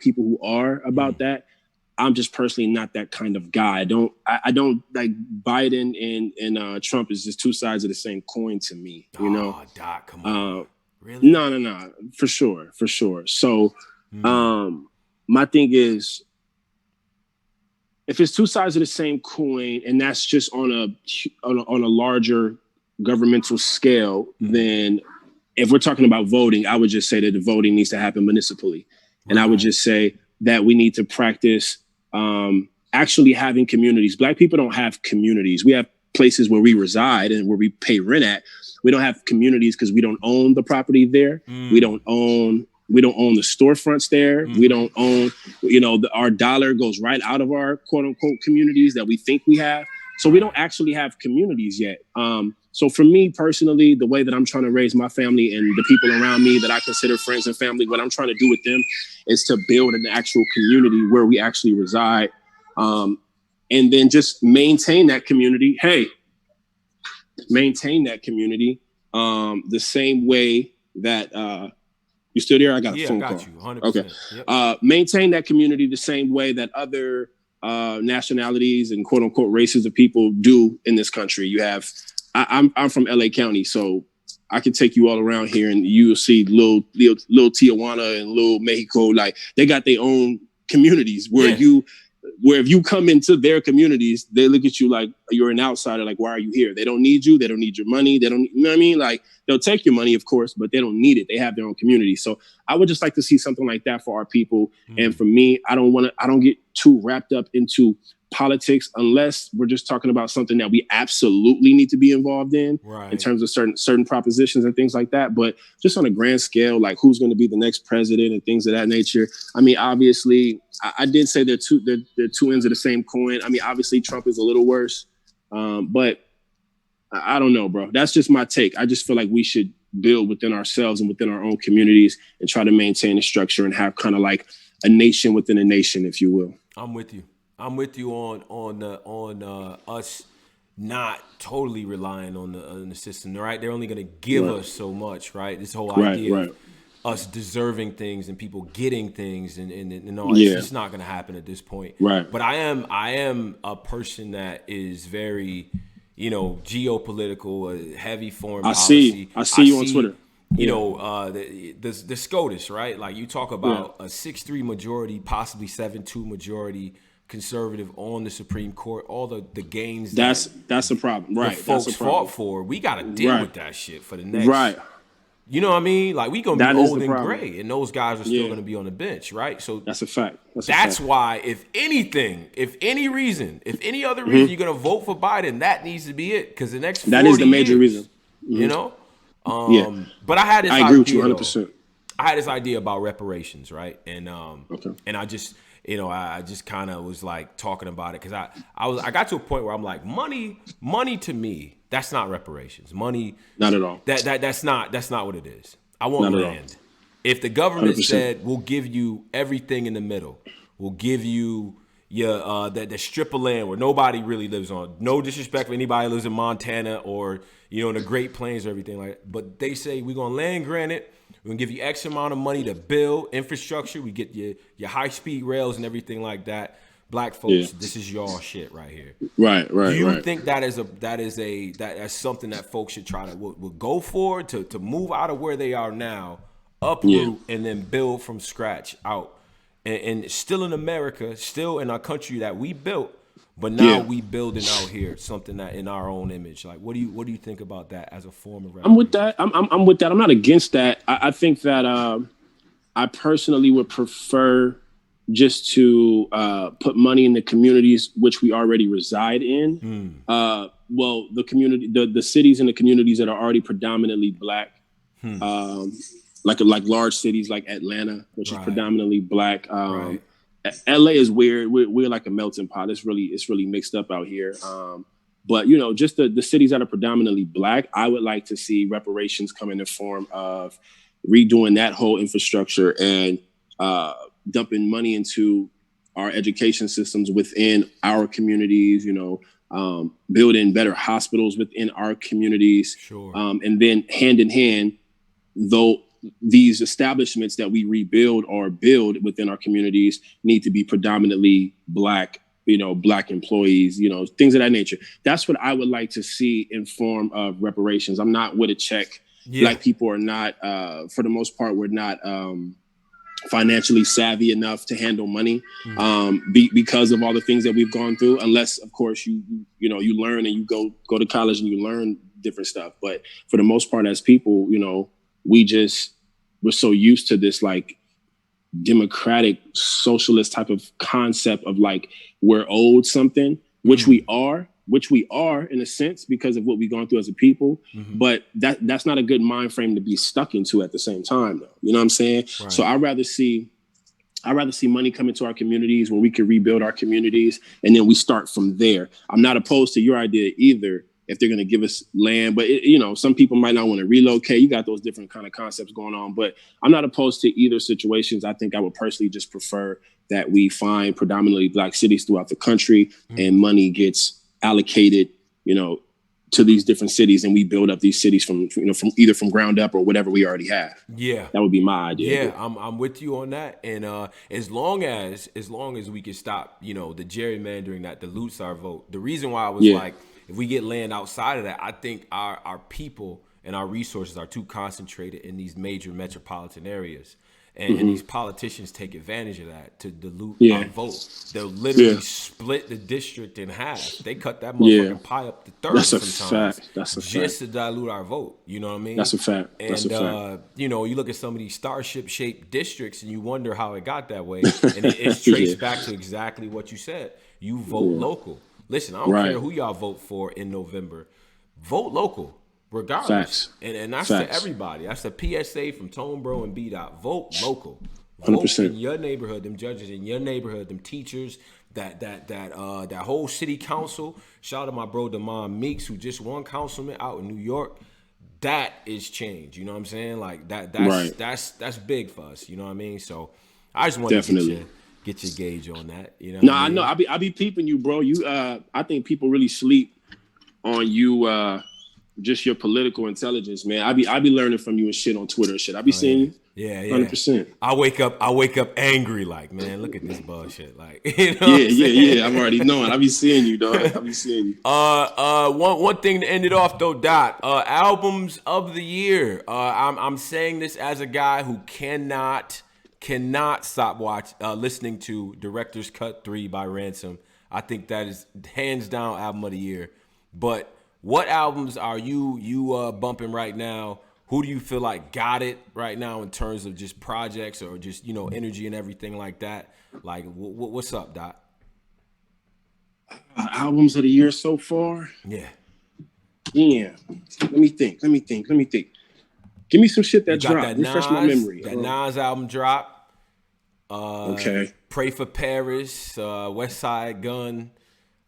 people who are about that. I'm just personally not that kind of guy. I don't like Biden and Trump is just two sides of the same coin to me, you know? Doc, come on. Really? No, for sure. So, my thing is, if it's two sides of the same coin, and that's just on a larger governmental scale, then if we're talking about voting, I would just say that the voting needs to happen municipally, and I would just say that we need to practice actually having communities. Black people don't have communities. We have places where we reside and where we pay rent at. We don't have communities because we don't own the property there. We don't own the storefronts there. We don't own, our dollar goes right out of our quote unquote communities that we think we have. So we don't actually have communities yet. So for me personally, the way that I'm trying to raise my family and the people around me that I consider friends and family, what I'm trying to do with them is to build an actual community where we actually reside. And then just maintain that community. Maintain that community the same way that you still there? I got a phone call. Yeah, I got you. 100%. Okay. Yep. Maintain that community the same way that other nationalities and quote unquote races of people do in this country. You have, I'm from LA County, so I can take you all around here and you'll see little Tijuana and little Mexico. Like they got their own communities where if you come into their communities, they look at you like you're an outsider. Like, why are you here? They don't need you. They don't need your money. They don't, you know what I mean? Like they'll take your money, of course, but they don't need it. They have their own community. So I would just like to see something like that for our people. And for me, I don't get too wrapped up into politics unless we're just talking about something that we absolutely need to be involved in terms of certain propositions and things like that. But just on a grand scale, like who's going to be the next president and things of that nature. I mean, obviously, I did say they're two ends of the same coin. I mean, obviously, Trump is a little worse, but I don't know, bro. That's just my take. I just feel like we should build within ourselves and within our own communities and try to maintain a structure and have kind of like a nation within a nation, if you will. I'm with you on us not totally relying on the system, right? They're only going to give us so much, right? This whole idea of us deserving things and people getting things and all, it's just not going to happen at this point. Right. But I am a person that is very, geopolitical, heavy foreign policy. I see you on Twitter. The SCOTUS, right? Like you talk about a 6-3 majority, possibly 7-2 majority conservative on the Supreme Court, all the gains that's a problem, right? Folks fought for. We got to deal with that shit for the next, you know what I mean? Like we gonna be old and gray, and those guys are still gonna be on the bench, right? So that's a fact. That's why, if any other reason you're gonna vote for Biden, that needs to be it, because the next 40 that is the major years, reason. But I had this. I agree with you 100%. I had this idea about reparations, right? And and I just. I just kind of was like talking about it because I got to a point where I'm like, money to me, that's not reparations. Money, not at all. That's not what it is. I want land. If the government 100%. said we'll give you everything in the middle, we'll give you your the strip of land where nobody really lives on. No disrespect for anybody who lives in Montana or in the Great Plains or everything like that. But they say we're gonna land grant it. We're going to give you X amount of money to build infrastructure. We get your high-speed rails and everything like that. Black folks, this is your shit right here. Right. Do you think that's something that folks should try to would go for to move out of where they are now, uproot, and then build from scratch out? And still in America, still in our country that we built, but now we building out here something that in our own image. Like, what do you think about that as a form of reparation? I'm with that. I'm with that. I'm not against that. I think that I personally would prefer just to put money in the communities which we already reside in. Well, the community, the cities and the communities that are already predominantly Black, like large cities like Atlanta, which is predominantly Black. LA is weird. We're like a melting pot. It's really mixed up out here. But just the cities that are predominantly Black, I would like to see reparations come in the form of redoing that whole infrastructure and dumping money into our education systems within our communities. Building better hospitals within our communities. Sure. And then hand in hand, though these establishments that we rebuild or build within our communities need to be predominantly Black, Black employees, things of that nature. That's what I would like to see in form of reparations. I'm not with a check. Yeah. Black people are not, for the most part, we're not financially savvy enough to handle money because of all the things that we've gone through. Unless, of course, you learn and you go to college and you learn different stuff. But for the most part, as people, we're so used to this like democratic socialist type of concept of like we're owed something, which we are in a sense because of what we've gone through as a people. But that's not a good mind frame to be stuck into at the same time, though. You know what I'm saying? Right. So I'd rather see money come into our communities where we can rebuild our communities, and then we start from there. I'm not opposed to your idea either if they're going to give us land, but some people might not want to relocate. You got those different kind of concepts going on, but I'm not opposed to either situations. I think I would personally just prefer that we find predominantly Black cities throughout the country and money gets allocated, to these different cities, and we build up these cities from either from ground up or whatever we already have. Yeah, that would be my idea. Yeah, I'm with you on that. And as long as we can stop, the gerrymandering that dilutes our vote. The reason why I was like, if we get land outside of that, I think our people and our resources are too concentrated in these major metropolitan areas. And these politicians take advantage of that to dilute our vote. They'll literally split the district in half. They cut that motherfucking pie up to thirds sometimes. That's a fact. Just to dilute our vote. You know what I mean? That's a fact. And, you look at some of these starship-shaped districts and you wonder how it got that way. And it's traced back to exactly what you said. You vote local. Listen, I don't care who y'all vote for in November. Vote local. Regardless. And that's to everybody. That's a PSA from Tone Bro and B Dot. Vote local. Vote 100%. In your neighborhood, them judges in your neighborhood, them teachers, that whole city council. Shout out to my bro Damon Meeks, who just won councilman out in New York. That is change. You know what I'm saying? Like that's big for us. You know what I mean? So I just want to get your gauge on that. You know? No, I know. I be peeping you, bro. You I think people really sleep on you just your political intelligence, man. I be learning from you and shit on Twitter and shit. I be seeing you. Yeah, 100%. I wake up angry, like, man, look at this bullshit. Like, yeah. I'm already knowing. I be seeing you, dog. I be seeing you. One thing to end it off though, Dot. Albums of the year. I'm saying this as a guy who cannot stop listening to Director's Cut 3 by Ransom. I think that is hands down album of the year. But what albums are you bumping right now? Who do you feel like got it right now in terms of just projects or just, energy and everything like that? Like, what's up, Dot? Albums of the year so far? Yeah. Let me think. Give me some shit that dropped. Refresh my memory. That Nas album dropped. Okay. Pray for Paris, West Side Gun.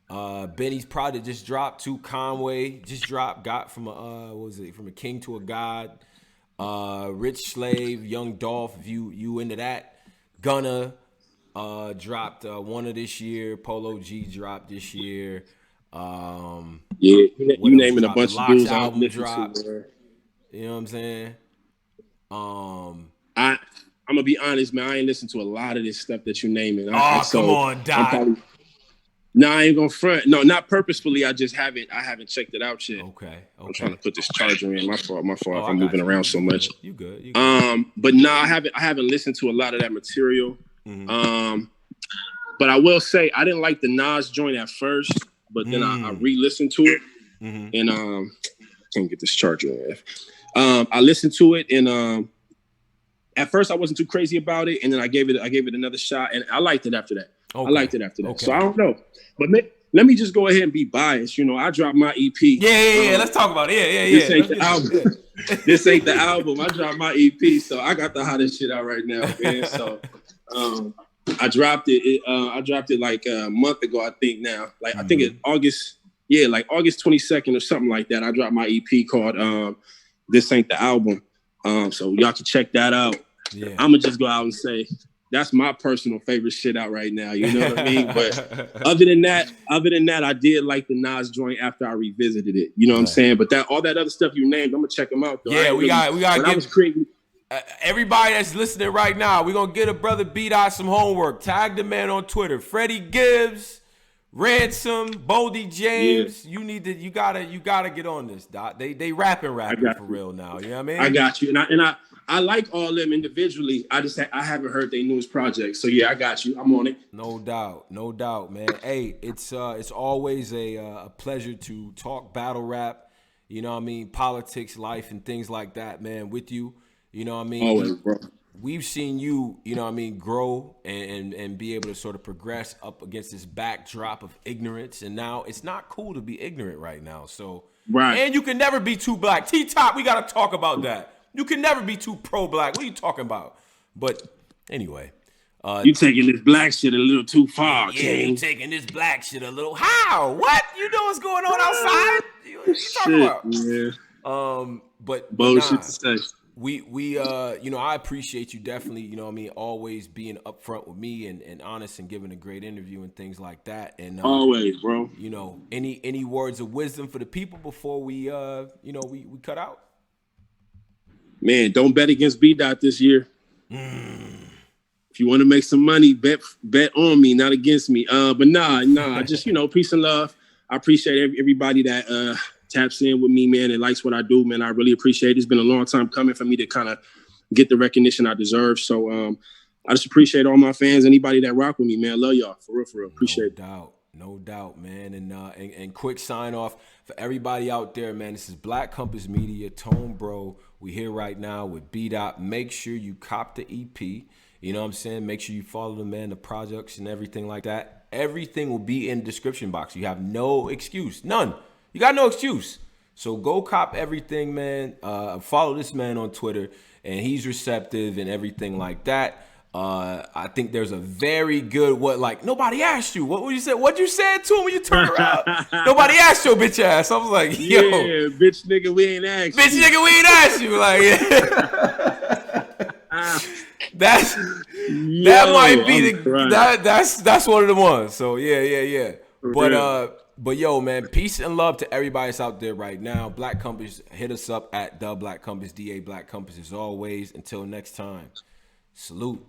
Benny's project just dropped too. Conway just dropped. Got from from a king to a god. Rich Slave, Young Dolph. If you into that. Gunna dropped one of this year. Polo G dropped this year. You naming a bunch of dudes album dropped. You know what I'm saying? I'm gonna be honest, man. I ain't listened to a lot of this stuff that you naming. Come on, Doc. No, I ain't gonna front. No, not purposefully. I haven't checked it out yet. Okay. I'm trying to put this charger in. My fault. I'm moving around so much. You good. But no, I haven't listened to a lot of that material. Mm-hmm. But I will say I didn't like the Nas joint at first, but then I re-listened to it, and can't get this charger in. I listened to it, and at first I wasn't too crazy about it, and then I gave it another shot, and I liked it after that. Okay. I liked it after that. Okay. So I don't know. But let me just go ahead and be biased. I dropped my EP. Yeah. Let's talk about it. Yeah. This ain't the album. This ain't the album. I dropped my EP, so I got the hottest shit out right now, man. So I dropped it. I dropped it like a month ago, I think now. Like I think it's August. Yeah, like August 22nd or something like that. I dropped my EP called This Ain't the Album. So y'all can check that out. Yeah. I'm gonna just go out and say that's my personal favorite shit out right now. You know what I mean? But other than that, I did like the Nas joint after I revisited it. You know what I'm saying? But all that other stuff you named, I'm gonna check them out. Though. Yeah, we got. Everybody that's listening right now, we're gonna get a brother B Dot some homework. Tag the man on Twitter. Freddie Gibbs, Ransom, Boldy James. Yeah. You gotta get on this, Dot. They rapping for real now. You know what I mean? I got you. And I like all them individually. I haven't heard their newest project. So yeah, I got you. I'm on it. No doubt, man. Hey, it's always a pleasure to talk battle rap, you know what I mean, politics, life, and things like that, man, with you. You know what I mean? Always, bro. We've seen you, you know what I mean, grow and be able to sort of progress up against this backdrop of ignorance. And now it's not cool to be ignorant right now. So, right. And you can never be too black. T-Top, we got to talk about that. You can never be too pro-black. What are you talking about? But anyway. You taking this black shit a little too far, yeah, King. You taking this black shit a little. How? What? You know what's going on outside? What you talking about? Yeah. But bullshit nah, to say. We you know, I appreciate you definitely, you know what I mean, always being upfront with me and honest and giving a great interview and things like that. And always, bro. You know, any words of wisdom for the people before we you know, we cut out? Man, don't bet against B Dot this year. If you want to make some money, bet on me, not against me. But nah, just, you know, peace and love. I appreciate everybody that taps in with me, man, and likes what I do, man. I really appreciate it. It's been a long time coming for me to kind of get the recognition I deserve. So I just appreciate all my fans, anybody that rock with me, man. Love y'all. For real. Appreciate it. No doubt, man. And quick sign off for everybody out there, man. This is Black Compass Media, Tone Bro. We here right now with B Dot. Make sure you cop the EP. You know what I'm saying? Make sure you follow the man, the projects and everything like that. Everything will be in the description box. You have no excuse. None. You got no excuse. So go cop everything, man. Follow this man on Twitter, and he's receptive and everything like that. I think there's a very good nobody asked you. What you said? What you said to him when you turned around? Nobody asked your bitch ass. I was like, yo, yeah, bitch nigga, we ain't asked. Bitch nigga, we ain't asked you. Like, yeah. That might be that's one of the ones. So yeah. But yo, man, peace and love to everybody that's out there right now. Black Compass, hit us up at the Black Compass, DA Black Compass as always. Until next time, salute.